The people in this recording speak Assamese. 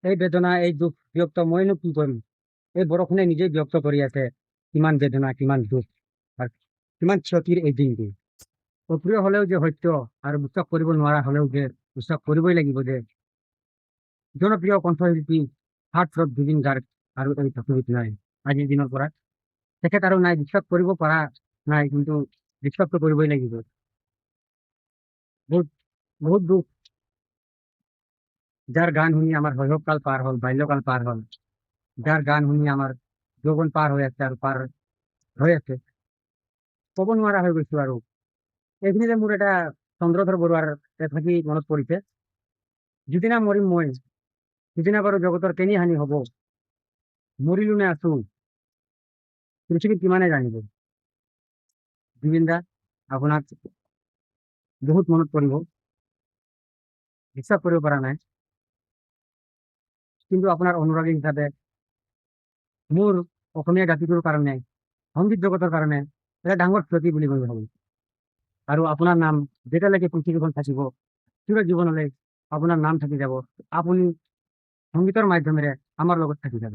এই বেদনা এই দুখ ব্যক্ত মইনো কি কৰিম। এই বৰষুণে নিজেই ব্যক্ত কৰি আছে কিমান বেদনা কিমান দুখ আৰ কিমান ক্ষতিৰ এই দিনটি। অপ্ৰিয় হলেও যে সত্য আৰ বিশ্বাস কৰিব নোৱাৰা হলেও যে বিশ্বাস কৰিবই লাগিব যে জনপ্ৰিয় কণ্ঠশিল্পী হাৰ্টথ্ৰব জুবিন গাৰ্গ আৰু এই পৃথিৱীত নাই আজিৰ দিনৰ পৰা। তেখেত আৰু নাই, বিশ্বাস কৰিব পৰা নাই, কিন্তু বিশ্বাসটো কৰিবই লাগিব। বহুত বহুত দুখ, যার গান শুনি আমার শৈশবকাল পার হল, বাল্যকাল পার হল, যার গান শুনি আমার যৌবন পার হয়ে আছে আর পার হয়ে আছে, ক'ব নোৱাৰা হৈ গৈছো আৰু। এইখিনিতে মোৰ এটা চন্দ্ৰধৰ বৰুৱাৰ থাকি মনত পৰিছে। যিদিনা মৰিম মই, সিদিনা বাৰু জগতৰ কেনি হানি হব, মৰিলো নে আছো পৃথিৱীত কিমানে জানিব। জুবিন দা, আপোনাক বহুত মনত পৰিব, বিশ্বাস কৰিব পৰা নাই, কিন্তু আপোনাৰ অনুৰাগী হিচাপে মোৰ অসমীয়া জাতিটোৰ কাৰণে, সংগীত জগতৰ কাৰণে এটা ডাঙৰ ক্ষতি বুলি মই ভাবো। আৰু আপোনাৰ নাম যেতিয়ালৈকে পৃথিৱীখন থাকিব, চিৰ জীৱনলৈ আপোনাৰ নাম থাকি যাব। আপুনি সংগীতৰ মাধ্যমেৰে আমাৰ লগত থাকি যাব।